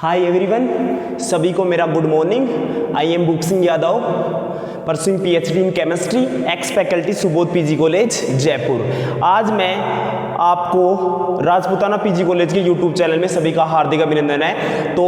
Hi everyone, सभी को मेरा good morning. I am book Singh Yadav, pursuing PhD in chemistry, x faculty Subodh PG college Jaipur. आज मैं आपको राजपूताना पीजी कॉलेज के यूट्यूब चैनल में सभी का हार्दिक अभिनंदन है। तो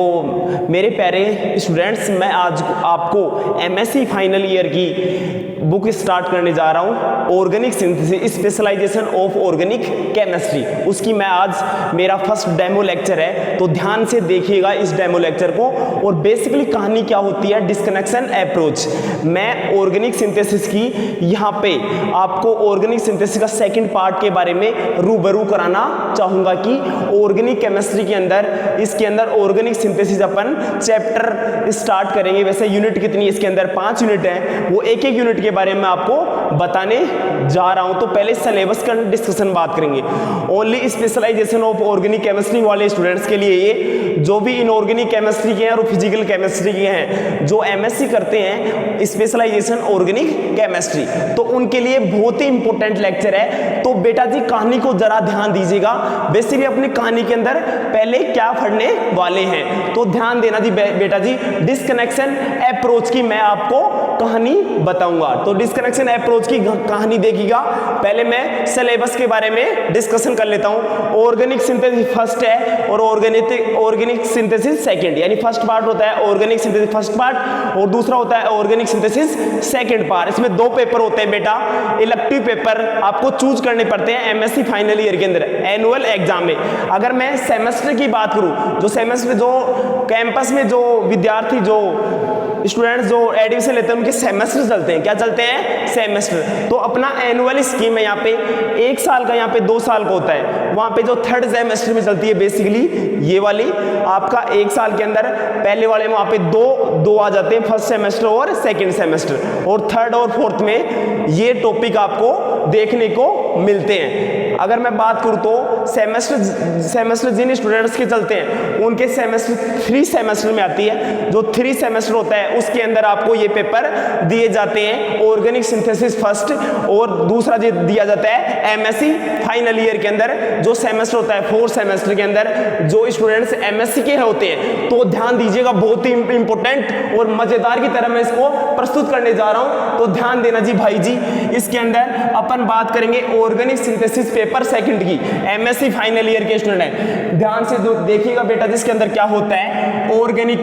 मेरे प्यारे स्टूडेंट्स, मैं आज आपको एमएससी फाइनल ईयर की बुक स्टार्ट करने जा रहा हूँ, organic synthesis specialisation of organic chemistry. उसकी मैं आज मेरा फर्स्ट डेमो लेक्चर है, तो ध्यान से देखिएगा इस डेमो लेक्चर को। और बेसिकली कहानी क्या होती है, डिस्कनेक्शन अप्रोच। मैं ऑर्गेनिक सिंथेसिस की यहाँ पे आपको ऑर्गेनिक सिंथेसिस का सेकंड पार्ट के बारे में रूबरू कराना चाहूँगा कि ऑर्गेनिक केमिस्ट्री के अंदर, इसके अंदर ऑर्गेनिक सिंथेसिस अपन चैप्टर स्टार्ट करेंगे। वैसे यूनिट कितनी, इसके अंदर 5 यूनिट हैं, वो एक एक यूनिट के बारे में आपको बताने जा रहा हूं। तो पहले सिलेबस का डिस्कशन बात करेंगे। Only specialisation of organic chemistry वाले स्टूडेंट्स के लिए ये, जो भी इनऑर्गेनिक केमिस्ट्री के हैं और फिजिकल केमिस्ट्री के हैं, जो एमएससी करते हैं स्पेशलाइजेशन ऑर्गेनिक केमिस्ट्री, तो उनके लिए बहुत ही इंपॉर्टेंट लेक्चर है। तो बेटा जी कहानी को जरा ध्यान दीजिएगा। बेसिकली अपनी कहानी के अंदर पहले क्या पढ़ने वाले हैं, तो ध्यान देना जी बेटा जी। डिस्कनेक्शन अप्रोच की मैं आपको कहानी बताऊंगा। तो डिस्कनेक्शन अप्रोच की कहानी देखिएगा। पहले मैं सिलेबस के बारे में डिस्कशन कर लेता हूं। ऑर्गेनिक सिंथेसिस फर्स्ट है और ऑर्गेनिक सिंथेसिस सेकंड, यानी फर्स्ट पार्ट होता है ऑर्गेनिक सिंथेसिस फर्स्ट पार्ट और दूसरा होता है ऑर्गेनिक सिंथेसिस सेकंड पार्ट। इसमें 2 पेपर होते हैं बेटा। इलेक्टिव पेपर आपको चूज करने पड़ते हैं एमएससी फाइनल ईयर के अंदर एनुअल एग्जाम में। अगर मैं सेमेस्टर की बात करूं, जो सेमेस्टर जो कैंपस में जो विद्यार्थी जो स्टूडेंट्स जो एडमिशन लेते हैं उनके सेमेस्टर चलते हैं। क्या चलते हैं? सेमेस्टर। तो अपना एनुअल स्कीम है यहाँ पे 1 साल का, यहाँ पे 2 साल का होता है। वहाँ पे जो थर्ड सेमेस्टर में चलती है बेसिकली ये वाली आपका 1 साल के अंदर, पहले वाले में वहाँ पे दो आ जाते हैं, फर्स्ट सेमेस्टर और सेकेंड सेमेस्टर, और थर्ड और फोर्थ में ये टॉपिक आपको देखने को मिलते हैं। अगर मैं बात करूँ तो सेमेस्टर जिन स्टूडेंट्स के चलते हैं उनके सेमेस्टर 3 सेमेस्टर में आती है। जो 3 सेमेस्टर होता है उसके अंदर आपको ये पेपर दिए जाते हैं, ऑर्गेनिक सिंथेसिस फर्स्ट, और दूसरा दिया जाता है एमएससी फाइनल ईयर के अंदर। जो सेमेस्टर होता है 4 सेमेस्टर के अंदर, जो स्टूडेंट्स एमएससी के होते हैं, तो ध्यान दीजिएगा, बहुत ही इंपॉर्टेंट और मजेदार की तरह मैं इसको प्रस्तुत करने जा रहा हूं। तो ध्यान देना जी भाई जी। इसके अंदर अपन बात करेंगे ऑर्गेनिक सिंथेसिस पेपर सेकंड की, एमएससी फाइनल ईयर के स्टूडेंट हैं। ध्यान से देखिएगा बेटा, जिसके अंदर क्या होता है ऑर्गेनिक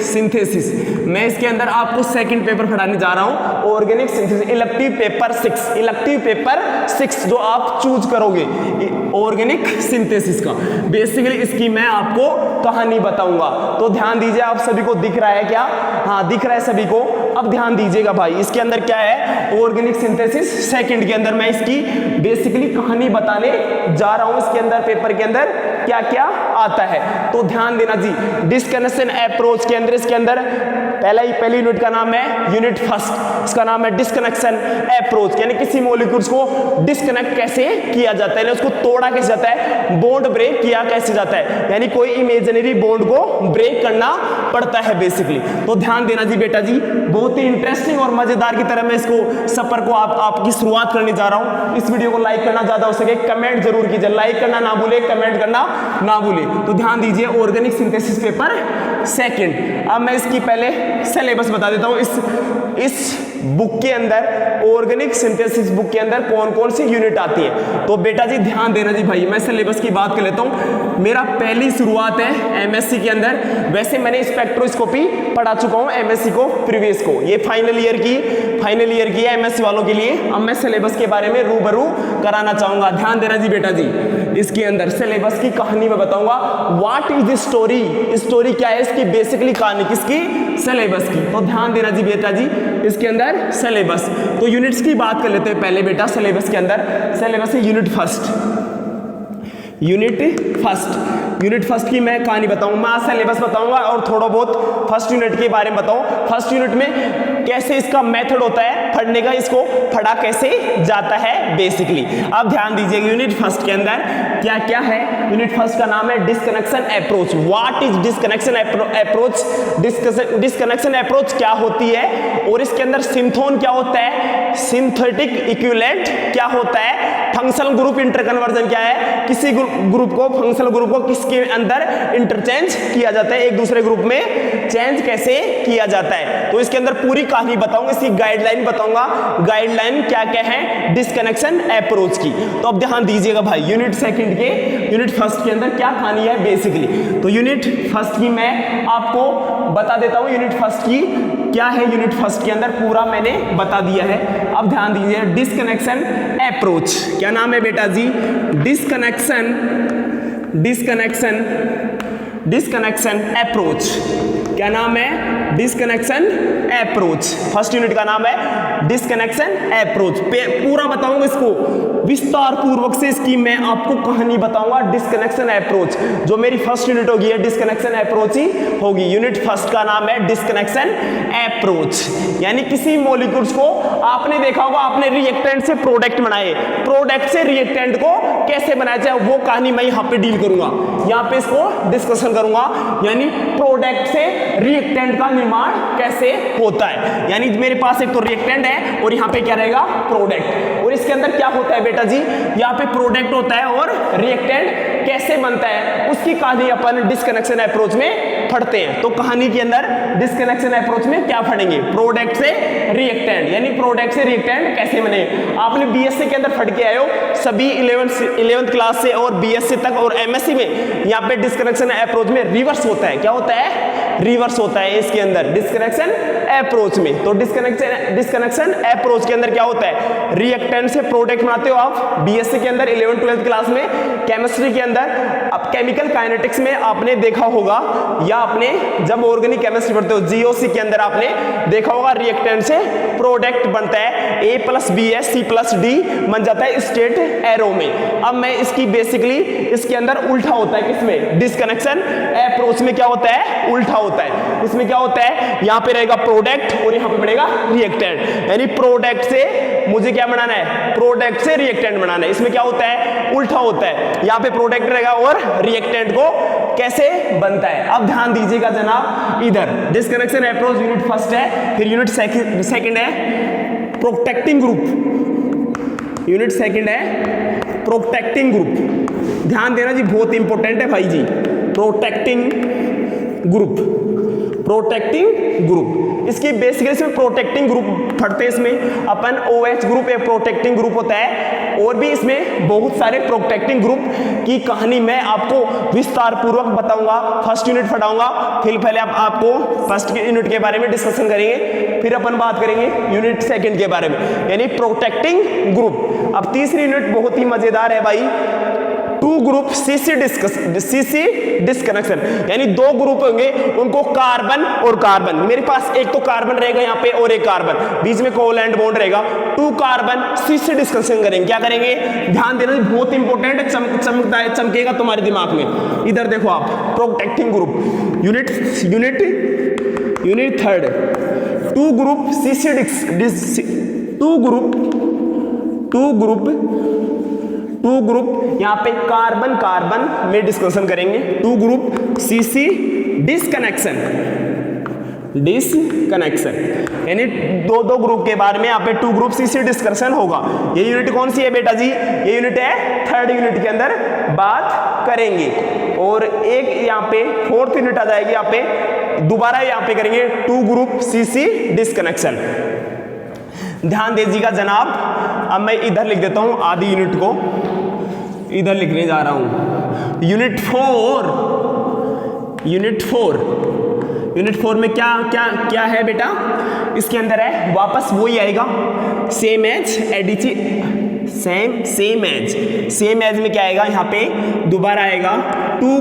सिंथेसिस। मैं इसके अंदर आपको सेकंड पेपर पढ़ाने जा रहा हूं, ऑर्गेनिक सिंथेसिस इलेक्टिव पेपर 6 जो आप चूज करोगे ऑर्गेनिक सिंथेसिस का। बेसिकली इसकी मैं आपको कहानी बताऊंगा। तो ध्यान दीजिए, आप सभी को दिख रहा है क्या? हाँ दिख रहा है सभी को। अब ध्यान दीजिएगा भाई, इसके अंदर क्या है ऑर्गेनिक सिंथेसिस सेकंड के अंदर मैं इसकी बेसिकली कहानी बताने जा रहा हूं। इसके अंदर पेपर के अंदर क्या क्या आता है, तो ध्यान देना जी। डिस्कनेक्शन अप्रोच के अंदर, इसके अंदर पहली यूनिट का नाम है यूनिट फर्स्ट, इसका नाम है डिस्कनेक्शन अप्रोच, यानी किसी मॉलिक्यूल्स को डिस्कनेक्ट कैसे किया जाता है, उसको तोड़ा कैसे जाता है, बॉन्ड ब्रेक किया कैसे जाता है, यानी कोई इमेजिनरी बॉन्ड को ब्रेक करना पड़ता है बेसिकली। तो ध्यान देना जी बेटा जी, बहुत ही इंटरेस्टिंग और मजेदार की तरह मैं इसको सफर को आपकी शुरुआत करने जा रहा हूं। इस वीडियो को लाइक करना ज्यादा हो सके कमेंट जरूर कीजिए, लाइक करना ना भूले, कमेंट करना ना भूले। तो ध्यान दीजिए, ऑर्गेनिक सिंथेसिस पेपर सेकंड। अब मैं इसकी पहले सिलेबस बता देता हूं। इस बुक के अंदर, ऑर्गेनिक सिंथेसिस बुक के अंदर कौन कौन सी यूनिट आती है, तो बेटा जी ध्यान देना जी भाई। मैं सिलेबस की बात कर लेता हूं। मेरा पहली शुरुआत है एमएससी के अंदर। वैसे मैंने स्पेक्ट्रोस्कोपी पढ़ा चुका हूं एमएससी को, प्रीवियस को। ये फाइनल ईयर की है एमएससी वालों के लिए। अब मैं सिलेबस के बारे में रूबरू कराना चाहूंगा। ध्यान देना जी बेटा जी, इसके अंदर सिलेबस की कहानी में बताऊंगा। व्हाट इज द स्टोरी क्या है इसकी, बेसिकली कहानी किसकी, सिलेबस की। तो ध्यान देना जी बेटा जी, इसके अंदर सिलेबस। तो यूनिट्स की बात कर लेते हैं पहले बेटा। सिलेबस के अंदर सिलेबस है यूनिट फर्स्ट की मैं कहानी बताऊंगा, मैं सिलेबस बताऊंगा और थोड़ा बहुत फर्स्ट यूनिट के बारे में बताऊं। फर्स्ट यूनिट में कैसे इसका मेथड होता है पढ़ने का, इसको पढ़ा कैसे जाता है बेसिकली। अब ध्यान दीजिएगा यूनिट फर्स्ट के अंदर क्या क्या है। यूनिट फर्स्ट का नाम है disconnection approach. What is disconnection approach? Disconnection approach क्या होती है और इसके अंदर सिंथोन क्या होता है, सिंथेटिक इक्विवेलेंट क्या होता है, फंक्शनल ग्रुप इंटरकन्वर्जन क्या है, किसी ग्रुप को फंक्शनल ग्रुप को किसके अंदर इंटरचेंज किया जाता है, एक दूसरे ग्रुप में चेंज कैसे किया जाता है। तो इसके अंदर पूरी कहानी बताऊंगा, इसकी गाइडलाइन बताऊंगा, गाइडलाइन क्या क्या है डिस्कनेक्शन अप्रोच की। तो अब ध्यान दीजिएगा भाई, यूनिट सेकंड के यूनिट फर्स्ट के अंदर क्या कहानी है बेसिकली। तो यूनिट फर्स्ट की मैं आपको बता देता हूं, यूनिट फर्स्ट की क्या है, यूनिट फर्स्ट के अंदर पूरा मैंने बता दिया है। अब ध्यान दीजिए डिस्कनेक्शन अप्रोच, क्या नाम है बेटा जी, डिस्कनेक्शन अप्रोच, क्या नाम है, डिस्कनेक्शन अप्रोच। फर्स्ट यूनिट का नाम है डिस्कनेक्शन अप्रोच। पूरा बताऊंगा इसको विस्तार पूर्वक से, इसकी मैं आपको कहानी बताऊंगा डिस्कनेक्शन अप्रोच। जो मेरी फर्स्ट यूनिट होगी है डिस्कनेक्शन अप्रोच ही होगी। यूनिट फर्स्ट का नाम है डिस्कनेक्शन अप्रोच, यानी किसी मॉलिक्यूल्स को आपने देखा होगा, आपने रिएक्टेंट से प्रोडक्ट बनाए, प्रोडक्ट से रिएक्टेंट को कैसे बनाया जाए वो कहानी मैं यहाँ पे डील करूंगा, यहाँ पे इसको डिस्कशन करूंगा, यानी प्रोडक्ट से रिएक्टेंट का निर्माण कैसे होता है। यानी मेरे पास एक तो रिएक्टेंट है और यहाँ पे क्या रहेगा, प्रोडक्ट, और इसके अंदर क्या होता है बेटा जी, यहाँ पे प्रोडक्ट होता है और रिएक्टेंट कैसे बनता है उसकी कहानी अपन डिस्कनेक्शन अप्रोच में पढ़ते हैं। तो कहानी के अंदर डिस्कनेक्शन अप्रोच में क्या पढ़ेंगे, प्रोडक्ट से रिएक्टेंट, यानी प्रोडक्ट से रिएक्टेंट कैसे बने। आपने बीएससी के अंदर पढ़ के आए हो सभी 11th क्लास से और बीएससी तक और एमएससी में, यहाँ पे डिस्कनेक्शन अप्रोच में रिवर्स होता है। क्या होता है, रिवर्स होता है इसके अंदर डिस्कनेक्शन अप्रोच में। तो डिस्कनेक्शन अप्रोच के अंदर क्या होता है, रिएक्टेंट से प्रोडक्ट बनाते हो आप बीएससी के अंदर 11th-12th क्लास में। केमिस्ट्री के अंदर अब केमिकल काइनेटिक्स में आपने देखा होगा, या आपने जब ऑर्गेनिक केमिस्ट्री पढ़ते हो जीओसी के अंदर आपने देखा होगा, रिएक्टेंट से प्रोडक्ट बनता है, A+B C+D बन जाता है स्टेट एरो में। अब मैं इसकी बेसिकली इसके अंदर उल्टा होता है, किसमें, डिस्कनेक्शन अप्रोच में क्या होता है, उल्टा होता है। इसमें क्या होता है, यहाँ पे रहेगा प्रोडक्ट और यहाँ पे बनेगा रिएक्टेंट, यानी प्रोडक्ट से मुझे क्या बनाना है, प्रोडक्ट से रिएक्टेंट बनाना है। इसमें क्या होता है, उल्टा होता है, यहाँ पे प्रोडक्ट रहेगा और रिएक्टेंट को कैसे बनता है। अब ध्यान दीजिएगा जनाब, इधर डिस्कनेक्शन अप्रोच यूनिट फर्स्ट है, फिर यूनिट सेकंड है प्रोटेक्टिंग ग्रुप, यूनिट सेकंड है प्रोटेक्टिंग ग्रुप। ध्यान देना जी, बहुत इंपॉर्टेंट है भाई जी, प्रोटेक्टिंग ग्रुप। इसकी बेसिकली इसमें प्रोटेक्टिंग ग्रुप पढ़ते हैं, इसमें अपन OH ग्रुप एक प्रोटेक्टिंग ग्रुप होता है, और भी इसमें बहुत सारे प्रोटेक्टिंग ग्रुप की कहानी मैं आपको विस्तार पूर्वक बताऊंगा। फर्स्ट यूनिट पढ़ाऊंगा, फिर पहले आपको फर्स्ट यूनिट के बारे में डिस्कशन करेंगे, फिर अपन बात करेंगे यूनिट सेकंड के बारे में, यानी प्रोटेक्टिंग ग्रुप। अब तीसरी यूनिट बहुत ही मजेदार है भाई, टू ग्रुप सीसी डिस्कनेक्शन, यानी दो ग्रुप होंगे, उनको कार्बन और कार्बन, मेरे पास एक तो कार्बन रहेगा यहाँ पे और एक कार्बन, बीच में कोवैलेंट बॉन्ड रहेगा, टू कार्बन सीसी डिस्कनेक्शन करेंगे। क्या करेंगे, ध्यान देना, बहुत इंपॉर्टेंट है, चमकता है, चमकेगा तुम्हारे दिमाग में। इधर देखो आप, protecting group unit third, two group CC two group यहाँ पे कार्बन कार्बन में डिस्कशन करेंगे, टू ग्रुप सीसी डिस्कनेक्शन, यानी दो ग्रुप के बारे में यहाँ पे टू ग्रुप सीसी डिस्कशन होगा। ये यूनिट कौन सी है बेटा जी, ये यूनिट है थर्ड यूनिट के अंदर बात करेंगे, और एक यहाँ पे फोर्थ यूनिट आ जाएगी, यहाँ पे दोबारा यहाँ पे करेंगे टू ग्रुप सीसी डिस्कनेक्शन। ध्यान दीजिएगा जनाब, अब मैं इधर लिख देता हूं आधी यूनिट को, इधर लिखने जा रहा हूं यूनिट फोर में क्या है बेटा, इसके अंदर है वापस वही आएगा, सेम एज में क्या आएगा, यहाँ पे दोबारा आएगा two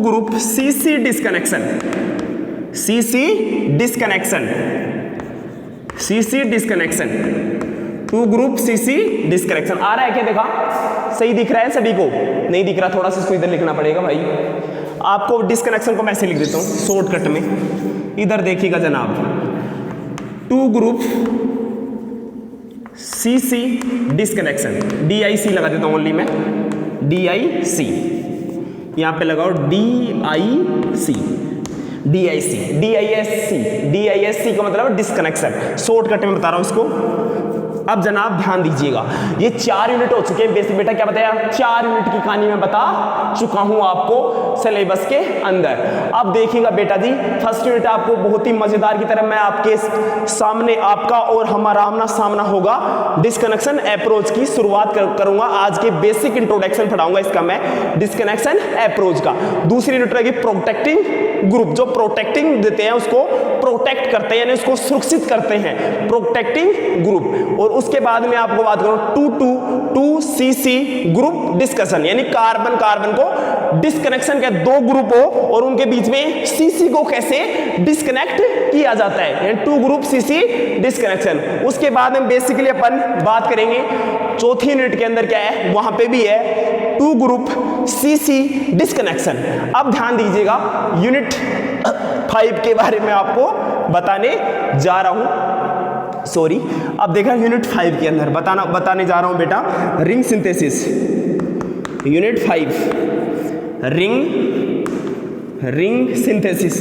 group CC disconnection, two group CC disconnection. आ रहा है क्या, देखा, सही दिख रहा है सभी को, नहीं दिख रहा, थोड़ा सा इसको इधर लिखना पड़ेगा भाई। आपको डिस्कनेक्शन को मैं ऐसे लिख देता हूँ शॉर्टकट में, इधर देखिएगा जनाब, two group CC disconnection, DIC लगा देता हूँ ओनली मैं, DIC यहाँ पे लगाओ DIC, DISC का मतलब डिस्कनेक्शन, शॉर्टकट में बता रहा हूँ इसको। अब जनाब ध्यान दीजिएगा, ये 4 यूनिट हो चुके हैं बेसिक। बेटा क्या बताया, 4 यूनिट की कहानी मैं बता चुका हूं आपको सिलेबस के अंदर। अब देखिएगा बेटा जी, फर्स्ट यूनिट आपको बहुत ही मजेदार की तरह मैं आपके सामने, आपका और हमारा आमना सामना होगा, डिस्कनेक्शन अप्रोच की शुरुआत करूंगा। आज के बेसिक इंट्रोडक्शन पढ़ाऊंगा इसका मैं, डिस्कनेक्शन अप्रोच का। दूसरी यूनिट रहेगी प्रोटेक्टिंग ग्रुप, जो प्रोटेक्टिंग देते हैं उसको प्रोटेक्ट करते हैं, यानी उसको सुरक्षित करते हैं, प्रोटेक्टिंग ग्रुप। और उसके बाद में आपको बात करूं 2CC ग्रुप डिस्कशन, यानी कार्बन कार्बन को डिस्कनेक्शन के 2 ग्रुप हो और उनके बीच में CC को कैसे डिस्कनेक्ट किया जाता है, यानी 2 ग्रुप CC डिस्कनेक्शन। उसके बाद में बेसिकली अपन बात करेंगे चौथी यूनिट के अंदर क्या है, वहां पे भी है 2 ग्रुप CC डिस्कनेक्शन। अब ध्यान दीजिएगा, यूनिट 5 के बारे में आपको बताने जा रहा हूं, सॉरी। अब देखा यूनिट 5 के अंदर बताने जा रहा हूं बेटा ring synthesis, unit 5 ring synthesis.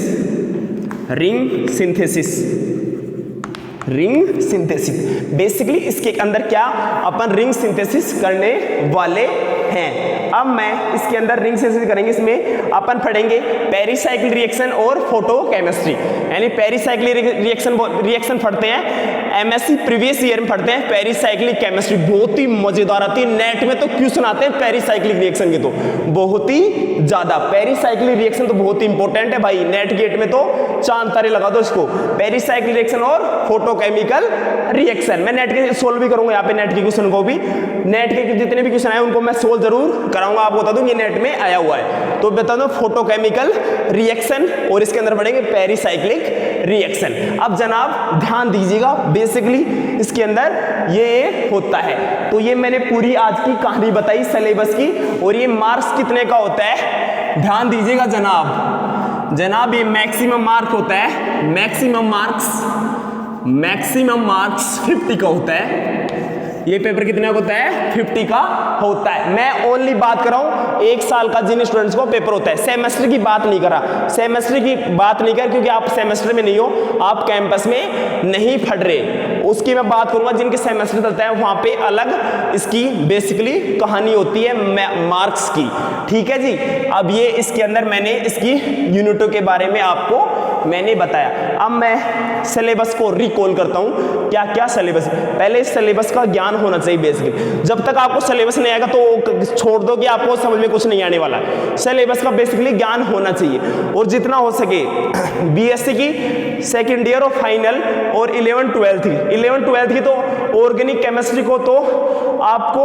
Basically इसके अंदर क्या अपन रिंग सिंथेसिस करने वाले हैं। अब मैं इसके अंदर रिंग सिंथेसिस करेंगे, इसमें अपन पढ़ेंगे पेरिसाइक्लिक रिएक्शन और फोटोकेमिस्ट्री, यानी पेरिसाइक्लिक रिएक्शन पढ़ते हैं, MSc प्रीवियस ईयर में पढ़ते हैं पेरिसाइक्लिक केमिस्ट्री, बहुत ही मजेदार आती है। नेट में तो क्वेश्चन आते हैं पेरिसाइक्लिक रिएक्शन के, तो बहुत ही ज्यादा पेरिसाइक्लिक रिएक्शन तो बहुत ही इंपॉर्टेंट है भाई, नेट गेट में तो चांद तारे लगा दो इसको, पेरिसाइक्लिक रिएक्शन और फोटोकेमिकल रिएक्शन। मैं नेट के सोल्व भी करूंगा, यहाँ पे नेट के क्वेश्चन को भी, नेट के जितने भी क्वेश्चन आए उनको मैं सोल्व जरूर कराऊंगा, आपको बता दूं ये नेट में आया हुआ है। तो बता दो फोटोकेमिकल रिएक्शन और इसके अंदर पढ़ेंगे पेरिसाइक्लिक रिएक्शन। अब जनाब ध्यान दीजिएगा, बेसिकली इसके अंदर ये होता है। तो ये मैंने पूरी आज की कहानी बताई सिलेबस की, और ये मार्क्स कितने का होता है ध्यान दीजिएगा जनाब, ये मैक्सिमम मार्क होता है, मैक्सिमम मार्क्स 50 का होता है। ये पेपर कितने का होता है, 50 का होता है। मैं ओनली बात कर रहा हूं 1 साल का जिन स्टूडेंट्स को पेपर होता है, सेमेस्टर की बात नहीं कर रहा, सेमेस्टर की बात नहीं कर, क्योंकि आप सेमेस्टर में नहीं हो, आप कैंपस में नहीं पढ़ रहे। उसकी मैं बात करूंगा जिनके सेमेस्टर चलता है, वहां पे अलग इसकी बेसिकली कहानी होती है मार्क्स की, ठीक है जी। अब ये इसके अंदर मैंने इसकी यूनिटों के बारे में आपको मैंने बताया। अब मैं सिलेबस को रिकॉल करता हूं, क्या क्या सिलेबस, पहले सिलेबस का ज्ञान होना चाहिए बेसिकली। जब तक आपको सिलेबस नहीं आएगा तो छोड़ दो कि आपको समझ में कुछ नहीं आने वाला है, सिलेबस का बेसिकली ज्ञान होना चाहिए। और जितना हो सके BSc की सेकेंड ईयर और फाइनल और 11th-12th की तो ऑर्गेनिक केमिस्ट्री को तो आपको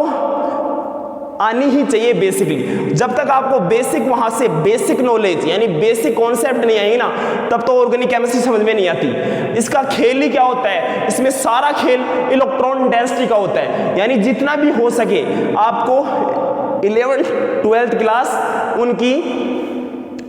आनी ही चाहिए बेसिकली। जब तक आपको बेसिक वहां से बेसिक नॉलेज यानी बेसिक कॉन्सेप्ट नहीं आएंगे ना, तब तो ऑर्गेनिक केमिस्ट्री समझ में नहीं आती। इसका खेल ही क्या होता है, इसमें सारा खेल इलेक्ट्रॉन डेंसिटी का होता है, यानी जितना भी हो सके आपको 11th-12th क्लास उनकी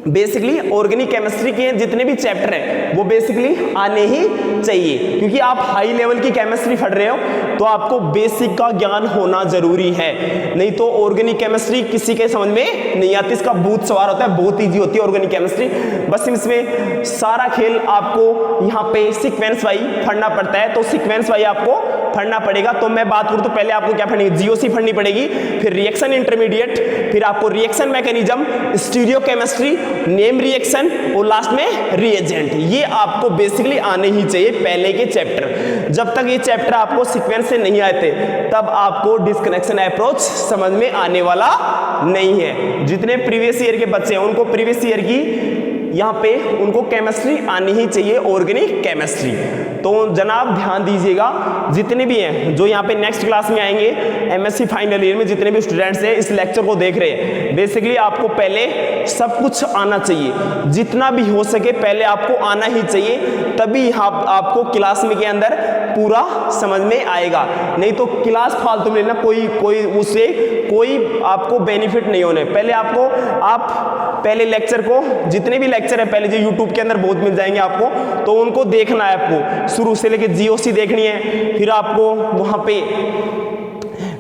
बेसिकली ऑर्गेनिक केमिस्ट्री के जितने भी चैप्टर हैं वो बेसिकली आने ही चाहिए, क्योंकि आप हाई लेवल की केमिस्ट्री पढ़ रहे हो तो आपको बेसिक का ज्ञान होना जरूरी है, नहीं तो ऑर्गेनिक केमिस्ट्री किसी के समझ में नहीं आती। इसका भूत सवार होता है, बहुत ईजी होती है ऑर्गेनिक केमिस्ट्री, बस इसमें सारा खेल आपको यहाँ पे सीक्वेंस वाइज पढ़ना पड़ता है, तो सीक्वेंस वाइज आपको पढ़ना पड़ेगा। तो मैं बात करूँ तो पहले आपको क्या पढ़नी, GOC पढ़नी पड़ेगी, फिर रिएक्शन इंटरमीडिएट, फिर आपको reaction mechanism, stereo chemistry, name reaction और लास्ट में रिएजेंट। ये आपको बेसिकली आने ही चाहिए पहले के चैप्टर। जब तक ये चैप्टर आपको सीक्वेंस से नहीं आते तब आपको डिस्कनेक्शन अप्रोच समझ में आने वाला नहीं है। जितने प्रीवियस ईयर के बच्चे हैं उनको प्रीवियस ईयर की यहाँ पे उनको केमिस्ट्री आनी ही चाहिए, ऑर्गेनिक केमिस्ट्री। तो जनाब ध्यान दीजिएगा, जितने भी हैं जो यहाँ पे नेक्स्ट क्लास में आएंगे MSc फाइनल ईयर में, जितने भी स्टूडेंट्स हैं इस लेक्चर को देख रहे हैं, बेसिकली आपको पहले सब कुछ आना चाहिए, जितना भी हो सके पहले आपको आना ही चाहिए, तभी आपको क्लास में के अंदर पूरा समझ में आएगा, नहीं तो क्लास फालतू में लेना, कोई उससे कोई आपको बेनिफिट नहीं होने। पहले आप पहले लेक्चर को, जितने भी लेक्चर है पहले जो यूट्यूब के अंदर बहुत मिल जाएंगे आपको, तो उनको देखना है आपको, शुरू से लेके जीओसी देखनी है, फिर आपको वहाँ पे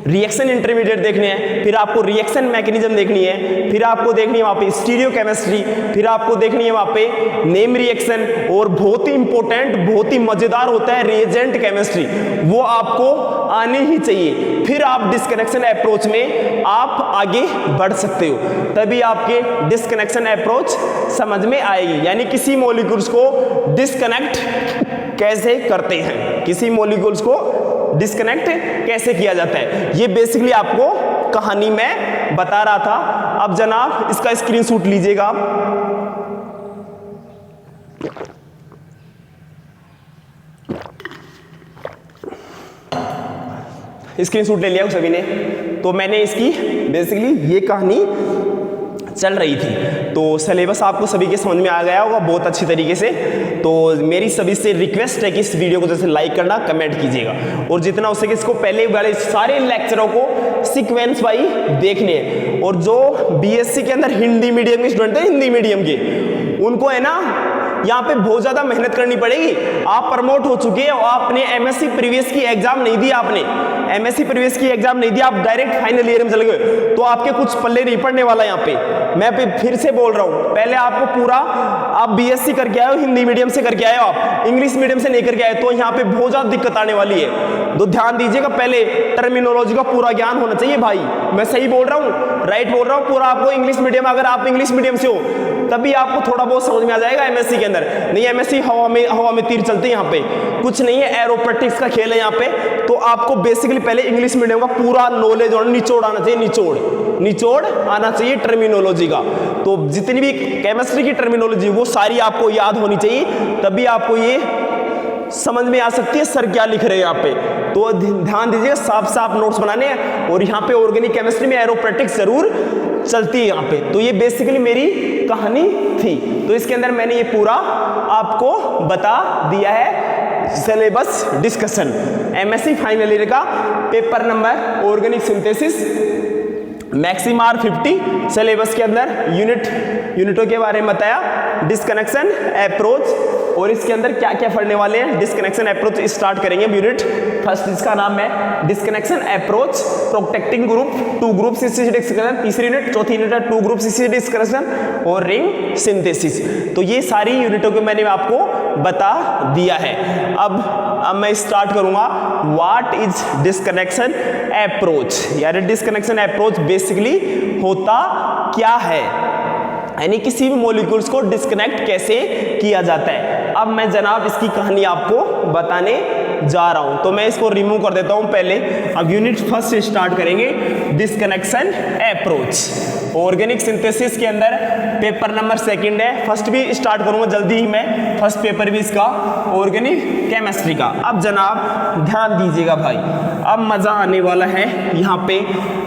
रिएक्शन इंटरमीडिएट देखने हैं, फिर आपको रिएक्शन मैकेनिज्म देखनी है, फिर आपको देखनी है वहाँ पे स्टीरियो केमिस्ट्री, फिर आपको देखनी है वहाँ पे नेम रिएक्शन, और बहुत ही इंपॉर्टेंट, बहुत ही मजेदार होता है रिएजेंट केमिस्ट्री, वो आपको आनी ही चाहिए। फिर आप डिस्कनेक्शन अप्रोच में आप आगे बढ़ सकते हो, तभी आपके डिस्कनेक्शन अप्रोच समझ में आएगी, यानी किसी मॉलिक्यूल्स को डिस्कनेक्ट कैसे करते हैं, किसी मॉलिक्यूल्स को डिस्कनेक्ट कैसे किया जाता है, ये बेसिकली आपको कहानी में बता रहा था। अब जनाब इसका स्क्रीनशॉट लीजिएगा आप, स्क्रीनशॉट ले लिया सभी ने। तो मैंने इसकी बेसिकली ये कहानी चल रही थी, तो सिलेबस आपको सभी के समझ में आ गया होगा बहुत अच्छी तरीके से। तो मेरी सभी से रिक्वेस्ट है कि इस वीडियो को जैसे लाइक करना, कमेंट कीजिएगा, और जितना हो सके इसको पहले वाले सारे लेक्चरों को सीक्वेंस वाइज देखने हैं। और जो बीएससी के अंदर हिंदी मीडियम के स्टूडेंट हैं, हिंदी मीडियम के, उनको है ना यहाँ पे बहुत ज्यादा मेहनत करनी पड़ेगी। आप प्रमोट हो चुके हैं, आपने एमएससी प्रीवियस की एग्जाम नहीं दी, आपने एमएससी प्रीवियस की एग्जाम नहीं दी, आप डायरेक्ट फाइनल ईयर में चले गए, तो आपके कुछ पल्ले नहीं पड़ने वाला। यहाँ पे मैं फिर से बोल रहा हूँ, पहले आपको पूरा, आप बीएससी करके आए हो, हिंदी मीडियम से करके आए हो, आप इंग्लिश मीडियम से नहीं करके आए, तो यहाँ पे बहुत ज्यादा दिक्कत आने वाली है। तो ध्यान दीजिएगा, पहले टर्मिनोलॉजी का पूरा ज्ञान होना चाहिए भाई, मैं सही बोल रहा हूँ, राइट बोल रहा हूँ, पूरा आपको इंग्लिश मीडियम, अगर आप इंग्लिश मीडियम से हो तभी आपको थोड़ा बहुत समझ में आ जाएगा एमएससी के अंदर। नहीं, एमएससी हवा में तीर चलते हैं, यहाँ पे कुछ नहीं है, एरोपेटिक्स का खेल है यहाँ पे। तो आपको बेसिकली पहले इंग्लिश मीडियम का पूरा नॉलेज और निचोड़ आना चाहिए, निचोड़ आना चाहिए टर्मिनोलॉजी का। तो जितनी भी केमिस्ट्री की टर्मिनोलॉजी वो सारी आपको याद होनी चाहिए, तभी आपको ये समझ में आ सकती है सर क्या लिख रहे हैं यहाँ पे। तो ध्यान दीजिएगा, साफ साफ नोट्स बनाने हैं, और यहाँ पे ऑर्गेनिक केमिस्ट्री में एरोपेटिक्स जरूर चलती है यहाँ पे। तो ये बेसिकली मेरी कहानी थी, तो इसके अंदर मैंने ये पूरा आपको बता दिया है syllabus discussion. MSc final year का paper number organic synthesis, maximum are 50 syllabus के अंदर यूनिटों के बारे में बताया, डिस्कनेक्शन अप्रोच, और इसके अंदर क्या क्या पढ़ने वाले हैं। डिस्कनेक्शन अप्रोच स्टार्ट करेंगे यूनिट फर्स्ट, जिसका नाम है disconnection approach protecting group, 2 group CC discussion, तीसरी यूनिट, चौथी यूनिट है 2 ग्रुप सीसी डिस्कशन और रिंग सिंथेसिस। तो ये सारी यूनिटों को मैंने आपको बता दिया है। अब मैं स्टार्ट करूंगा, व्हाट इज डिस्कनेक्शन अप्रोच, यानी डिस्कनेक्शन अप्रोच बेसिकली होता क्या है, यानी किसी भी मॉलिक्यूल्स को डिस्कनेक्ट कैसे किया जाता है। अब मैं जनाब इसकी कहानी आपको बताने जा रहा हूं, तो मैं इसको रिमूव कर देता हूं पहले। अब यूनिट फर्स्ट से स्टार्ट करेंगे, डिस्कनेक्शन अप्रोच ऑर्गेनिक सिंथेसिस के अंदर पेपर नंबर 2 है। फर्स्ट भी स्टार्ट करूंगा जल्दी ही मैं, फर्स्ट पेपर भी इसका ऑर्गेनिक केमिस्ट्री का। अब जनाब ध्यान दीजिएगा भाई, अब मजा आने वाला है यहाँ पे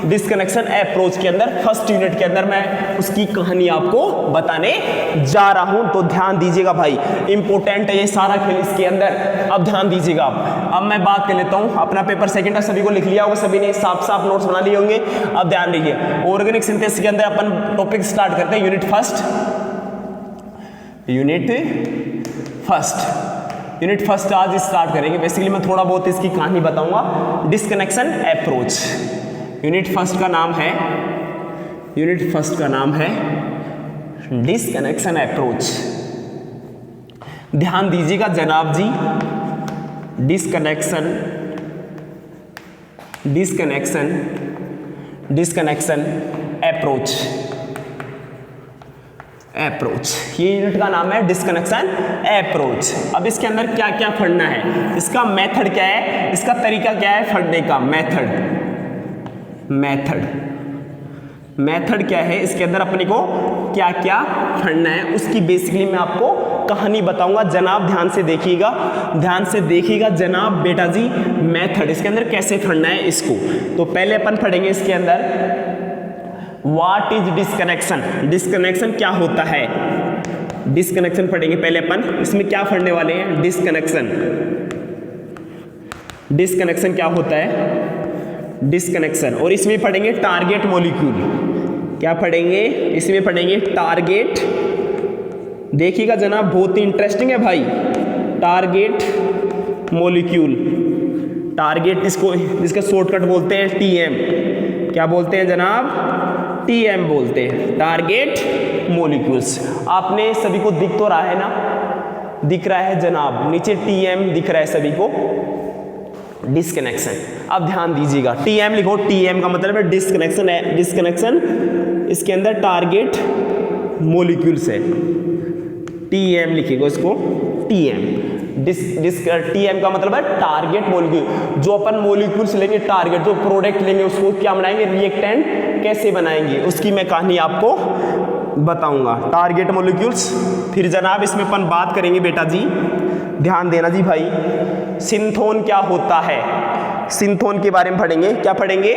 डिस्कनेक्शन अप्रोच के अंदर। फर्स्ट यूनिट के अंदर मैं उसकी कहानी आपको बताने जा रहा हूं, तो ध्यान दीजिएगा भाई, इंपॉर्टेंट है ये सारा खेल इसके अंदर। अब ध्यान दीजिएगा आप, अब मैं बात कर लेता हूं, अपना पेपर 2 है, सभी को लिख लिया होगा, सभी ने साफ साफ नोट्स बना लिए होंगे। अब ध्यान दीजिए, ऑर्गेनिक सिंथेसिस के अंदर अपन टॉपिक स्टार्ट करते हैं, यूनिट फर्स्ट आज स्टार्ट करेंगे। बेसिकली मैं थोड़ा बहुत इसकी कहानी बताऊंगा। डिस्कनेक्शन अप्रोच, यूनिट फर्स्ट का नाम है डिस्कनेक्शन अप्रोच। ध्यान दीजिएगा जनाब जी, डिस्कनेक्शन अप्रोच, ये यूनिट का नाम है डिस्कनेक्शन अप्रोच। अब इसके अंदर क्या क्या पढ़ना है, इसका मेथड क्या है, इसका तरीका क्या है पढ़ने का, मेथड क्या है, इसके अंदर अपने को क्या क्या पढ़ना है, उसकी बेसिकली मैं आपको कहानी बताऊंगा। जनाब ध्यान से देखिएगा जनाब बेटा जी, मेथड इसके अंदर कैसे पढ़ना है इसको। तो पहले अपन पढ़ेंगे इसके अंदर व्हाट इज डिस्कनेक्शन क्या होता है, डिस्कनेक्शन पढ़ेंगे पहले अपन। इसमें क्या पढ़ने वाले हैं, डिस्कनेक्शन क्या होता है, डिस्कनेक्शन। और इसमें पढ़ेंगे टारगेट मॉलिक्यूल। क्या पढ़ेंगे इसमें, पढ़ेंगे टारगेट। देखिएगा जनाब बहुत ही इंटरेस्टिंग है भाई, टारगेट मॉलिक्यूल। टारगेट इसको, इसका शॉर्टकट बोलते हैं टीएम। क्या बोलते हैं जनाब, टीएम बोलते हैं, टारगेट मॉलिक्यूल्स। आपने सभी को दिख तो रहा है ना, दिख रहा है जनाब, नीचे टीएम दिख रहा है सभी को, डिस्कनेक्शन। अब ध्यान दीजिएगा, टीएम लिखो, टीएम का मतलब है डिस्कनेक्शन है, डिस्कनेक्शन। इसके अंदर टारगेट मॉलिक्यूल्स है, टीएम लिखिएगा इसको, टीएम। टीएम का मतलब है टारगेट मॉलिक्यूल। जो अपन मॉलिक्यूल्स लेंगे, टारगेट जो प्रोडक्ट लेंगे, उसको क्या बनाएंगे, रिएक्टेंट कैसे बनाएंगे, उसकी मैं कहानी आपको बताऊंगा, टारगेट मॉलिक्यूल्स। फिर जनाब इसमें अपन बात करेंगे बेटा जी, ध्यान देना जी भाई, सिंथोन क्या होता है, सिंथोन के बारे में पढ़ेंगे। क्या पढ़ेंगे,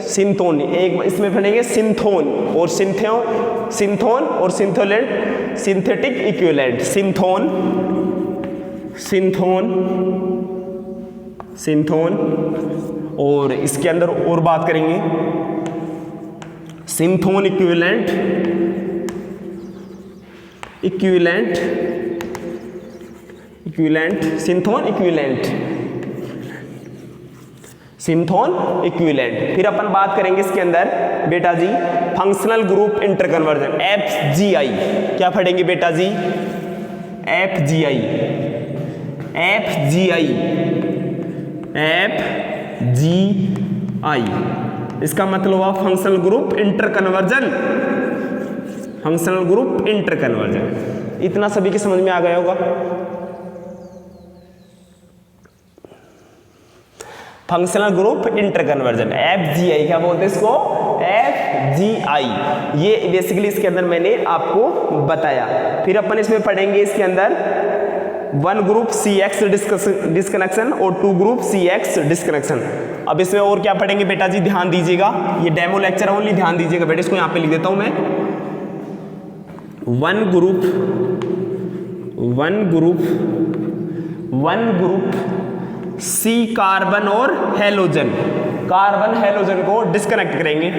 सिंथोन। एक इसमें पढ़ेंगे सिंथोन और सिंथोन और सिंथोलेंट, सिंथेटिक इक्विवेलेंट। सिंथोन, सिंथोन, सिंथोन। और इसके अंदर और बात करेंगे synthon equivalent, equivalent, equivalent, synthon equivalent, synthon equivalent. फिर अपन बात करेंगे इसके अंदर बेटा जी फंक्शनल ग्रुप इंटरकन्वर्जन, FGI। क्या पढ़ेंगे बेटा जी, FGI, FGI, FGI। इसका मतलब हुआ functional group interconversion, functional group interconversion. इतना सभी के समझ में आ गया होगा। Functional group interconversion, FGI। क्या बोलते हैं इसको, FGI। ये बेसिकली इसके अंदर मैंने आपको बताया। फिर अपन इसमें पढ़ेंगे इसके अंदर 1 ग्रुप CX डिस्कनेक्शन और 2 ग्रुप CX डिस्कनेक्शन। अब इसमें और क्या पढ़ेंगे बेटा जी, ध्यान दीजिएगा, ये डेमो लेक्चर ओनली, ध्यान दीजिएगा बेटा। इसको यहाँ पे लिख देता हूं मैं, 1 ग्रुप C कार्बन और हेलोजन, कार्बन हेलोजन को डिस्कनेक्ट करेंगे,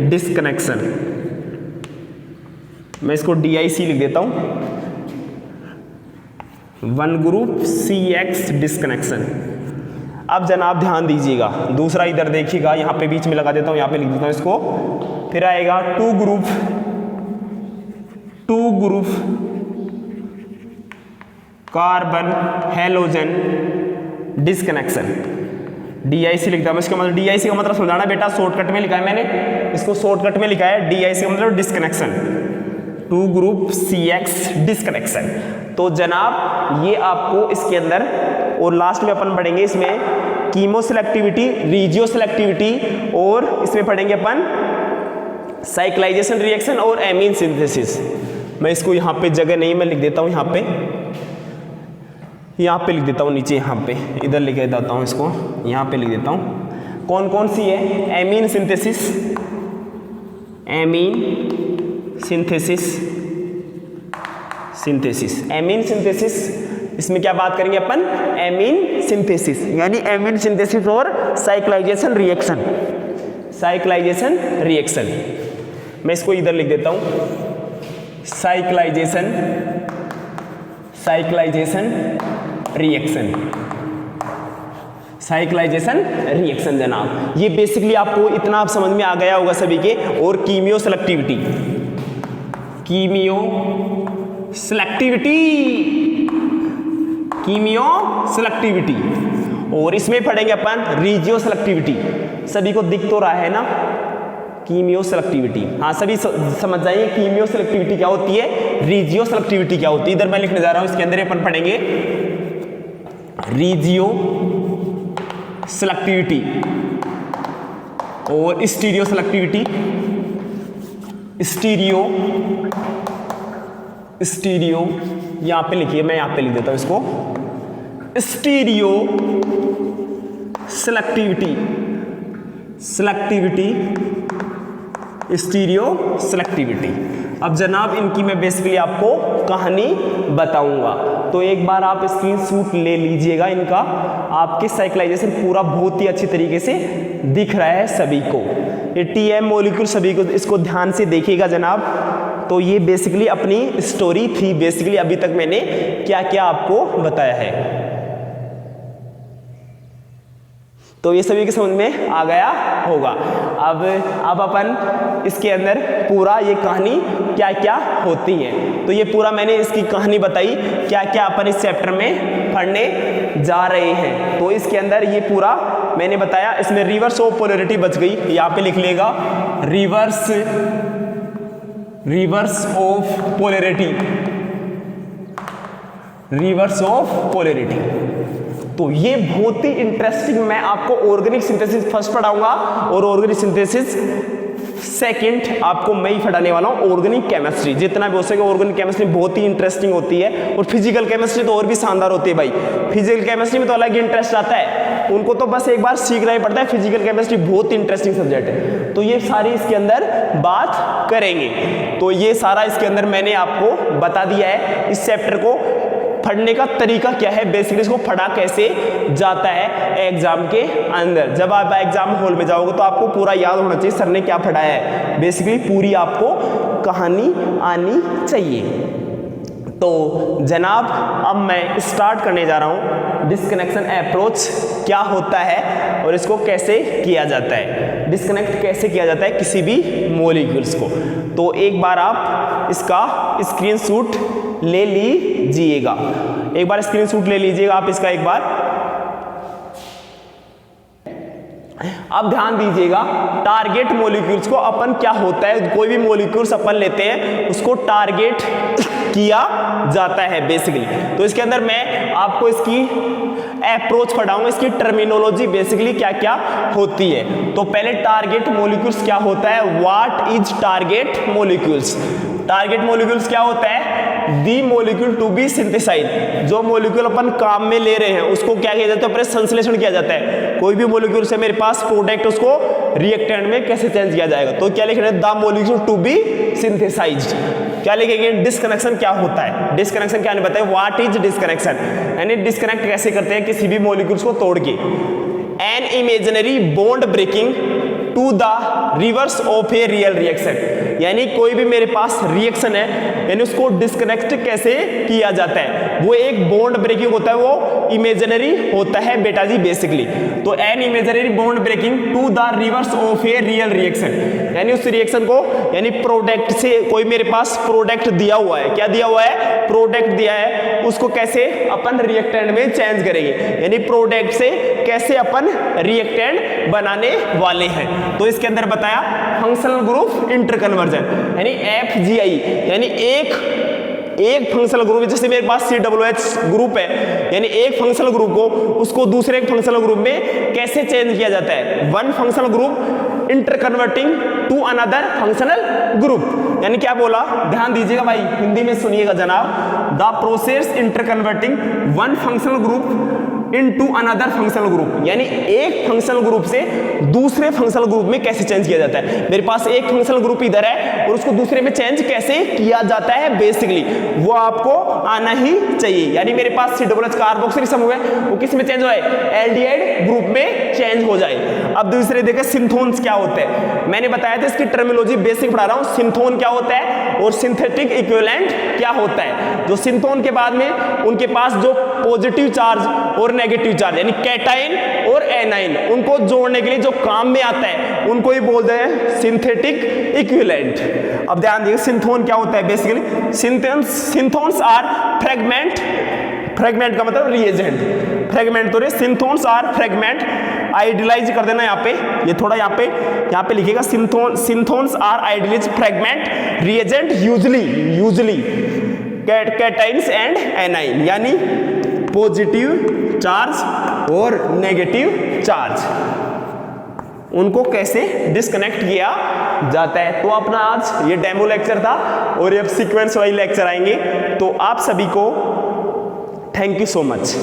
डिस्कनेक्शन। मैं इसको DIC लिख देता हूं, 1 ग्रुप CX डिस्कनेक्शन। अब जनाब ध्यान दीजिएगा, दूसरा इधर देखिएगा, यहां पे बीच में लगा देता हूं, यहां पे लिख देता हूं इसको। फिर आएगा 2 group carbon halogen disconnection, DIC लिखता हूं। इसका मतलब DIC का मतलब समझाना बेटा, शॉर्टकट में लिखा है मैंने, इसको शॉर्टकट में लिखा है, DIC का मतलब डिस्कनेक्शन, 2 ग्रुप CX डिस्कनेक्शन। तो जनाब ये आपको इसके अंदर, और लास्ट में अपन पढ़ेंगे इसमें कीमो सेलेक्टिविटी, रीजियो सेलेक्टिविटी, और इसमें पढ़ेंगे अपन साइक्लाइजेशन रिएक्शन और एमीन सिंथेसिस। मैं इसको यहाँ पे जगह नहीं, मैं लिख देता हूँ, यहाँ पे लिख देता हूँ, नीचे यहाँ पे इधर लिख देता हूँ, इसको यहाँ पे लिख देता हूँ। कौन कौन सी है, amine synthesis, amine synthesis, synthesis, amine synthesis. इसमें क्या बात करेंगे अपन, एमीन सिंथेसिस, यानी एमीन सिंथेसिस और साइक्लाइजेशन रिएक्शन, साइक्लाइजेशन रिएक्शन। मैं इसको इधर लिख देता हूं, cyclisation, cyclisation reaction, cyclisation reaction. जनाब ये बेसिकली आपको इतना आप समझ में आ गया होगा सभी के। और कीमियो सेलेक्टिविटी, कीमियो सेलेक्टिविटी, कीमियो सेलेक्टिविटी। और इसमें पढ़ेंगे अपन रीजियो सेलेक्टिविटी। सभी को दिख तो रहा है ना, कीमियो सेलेक्टिविटी। हाँ सभी समझ जाइए कीमियो सेलेक्टिविटी क्या होती है, रीजियो सेलेक्टिविटी क्या होती है। इधर मैं लिखने जा रहा हूं, इसके अंदर अपन पढ़ेंगे रीजियो सेलेक्टिविटी और स्टीरियो सेलेक्टिविटी, स्टीरियो, स्टीरियो यहां पे लिखिए, मैं यहां पे लिख देता हूं इसको, stereo selectivity, selectivity, stereo selectivity. अब जनाब इनकी मैं बेसिकली आपको कहानी बताऊंगा। तो एक बार आप स्क्रीनशॉट ले लीजिएगा इनका, आपके साइक्लाइजेशन पूरा बहुत ही अच्छी तरीके से दिख रहा है सभी को। ये टीएम मॉलिक्यूल सभी को इसको ध्यान से देखिएगा जनाब। तो ये बेसिकली अपनी स्टोरी थी, बेसिकली अभी तक मैंने क्या क्या आपको बताया है। तो ये सभी के समझ में आ गया होगा। अब अपन इसके अंदर पूरा ये कहानी क्या क्या होती है, तो ये पूरा मैंने इसकी कहानी बताई, क्या क्या अपन इस चैप्टर में पढ़ने जा रहे हैं। तो इसके अंदर ये पूरा मैंने बताया। इसमें रिवर्स ऑफ पोलैरिटी बच गई, यहाँ पे लिख लेगा reverse of polarity, reverse of polarity. तो ये बहुत ही इंटरेस्टिंग, मैं आपको ऑर्गेनिक सिंथेसिस फर्स्ट पढ़ाऊंगा और ऑर्गेनिक सिंथेसिस सेकंड आपको मैं ही पढ़ाने वाला हूँ। ऑर्गेनिक केमिस्ट्री जितना भी हो सके, ऑर्गेनिक केमिस्ट्री बहुत ही इंटरेस्टिंग होती है, और फिजिकल केमिस्ट्री तो और भी शानदार होती है भाई। फिजिकल केमिस्ट्री में तो अलग इंटरेस्ट आता है, उनको तो बस एक बार सीखना ही पड़ता है। फिजिकल केमिस्ट्री बहुत इंटरेस्टिंग सब्जेक्ट है, तो ये सारी इसके अंदर बात करेंगे। तो ये सारा इसके अंदर मैंने आपको बता दिया है। इस चैप्टर को पढ़ने का तरीका क्या है, बेसिकली इसको पढ़ा कैसे जाता है एग्जाम के अंदर। जब आप एग्जाम हॉल में जाओगे तो आपको पूरा याद होना चाहिए सर ने क्या पढ़ाया है, बेसिकली पूरी आपको कहानी आनी चाहिए। तो जनाब अब मैं स्टार्ट करने जा रहा हूँ डिस्कनेक्शन अप्रोच क्या होता है और इसको कैसे किया जाता है, डिस्कनेक्ट कैसे किया जाता है किसी भी मॉलिक्यूल्स को। तो एक बार आप इसका स्क्रीनशॉट ले लीजिएगा, एक बार स्क्रीनशॉट ले लीजिएगा आप इसका एक बार। अब ध्यान दीजिएगा, टारगेट मॉलिक्यूल्स को अपन क्या होता है, कोई भी मॉलिक्यूल्स अपन लेते हैं उसको टारगेट किया जाता है बेसिकली। तो इसके अंदर मैं आपको इसकी अप्रोच पढ़ाऊंगा, इसकी टर्मिनोलॉजी बेसिकली क्या क्या होती है। तो पहले टारगेट मॉलिक्यूल्स क्या होता है, what is target molecules. Target molecules क्या होता है, दी मॉलिक्यूल टू बी सिंथेसाइज्ड, जो मॉलिक्यूल अपन काम में ले रहे हैं उसको क्या किया जाता है, पहले संश्लेषण किया जाता है। कोई भी मॉलिक्यूल से मेरे पास प्रोडक्ट, उसको रिएक्टेंट में कैसे चेंज किया जाएगा, तो क्या लिखना है, the molecule to be synthesised. क्या लिखेंगे, डिस्कनेक्शन क्या होता है, डिस्कनेक्शन क्या नहीं बताया, व्हाट इज डिस्कनेक्शन, यानी डिस्कनेक्ट कैसे करते हैं किसी भी मॉलिक्यूल्स को तोड़ के। An imaginary bond breaking to the reverse of a real reaction, यानी कोई भी मेरे पास रिएक्शन है यानी उसको डिस्कनेक्ट कैसे किया जाता है, वो एक बॉन्ड ब्रेकिंग होता है, वो इमेजिनरी होता है बेटा जी बेसिकली। तो an imaginary bond breaking to the reverse of a real reaction, यानी उस रिएक्शन को, यानी प्रोडक्ट से कोई मेरे पास प्रोडक्ट दिया हुआ है, क्या दिया हुआ है, प्रोडक्ट दिया है, उसको कैसे अपन रिएक्टेंट में चेंज करेंगे, यानी प्रोडक्ट से कैसे अपन रिएक्टेंट बनाने वाले हैं। तो इसके अंदर बताया फंक्शनल ग्रुप इंटरकन्वर्जन, यानी FGI, यानी एक फंक्शनल ग्रुप, जैसे मेरे पास COOH ग्रुप है, यानी एक फंक्शनल ग्रुप को उसको दूसरे फंक्शनल ग्रुप में कैसे चेंज किया जाता है, one functional group interconverting to another functional group. यानी क्या बोला, ध्यान दीजिएगा भाई, हिंदी में सुनिएगा जनाब, the process interconverting one functional group into another functional group, यानी एक फंक्शनल ग्रुप से दूसरे फंक्शनल ग्रुप में कैसे चेंज किया जाता है। मेरे पास एक फंक्शनल ग्रुप इधर है और उसको दूसरे में चेंज कैसे किया जाता है बेसिकली वो आपको आना ही चाहिए। यानी मेरे पास COOH कार्बोक्सिलिक समूह है, वो किस में चेंज हो जाए, एल्डिहाइड ग्रुप में चेंज हो जाए। अब दूसरे देखें सिंथोन्स क्या होते हैं, मैंने बताया था इसकी टर्मिनोलॉजी बेसिक पढ़ा रहा हूं। सिंथोन क्या होता है और सिंथेटिक इक्विवेलेंट क्या होता है। जो सिंथोन के बाद में उनके पास जो पॉजिटिव चार्ज और नेगेटिव चार्ज, यानी कैटाइन और एनाइन, उनको जोड़ने के लिए जो काम में आता है उनको ही बोलते हैं सिंथेटिक इक्विवेलेंट। अब ध्यान दीजिए सिंथोन क्या होता है बेसिकली, सिंथोन्स आर फ्रेगमेंट, फ्रेगमेंट का मतलब रिएजेंट, फ्रेगमेंट तो सिंथोन्स आर फ्रेगमेंट, आइडियलाइज कर देना यहाँ पे, ये थोड़ा यहाँ पे लिखेगा, synthons are idealise fragment reagent usually cations and anion, यानी पॉजिटिव चार्ज और नेगेटिव चार्ज, उनको कैसे डिस्कनेक्ट किया जाता है। तो अपना आज ये डेमो लेक्चर था और ये अब सीक्वेंस वाइज लेक्चर आएंगे। तो आप सभी को थैंक यू सो मच।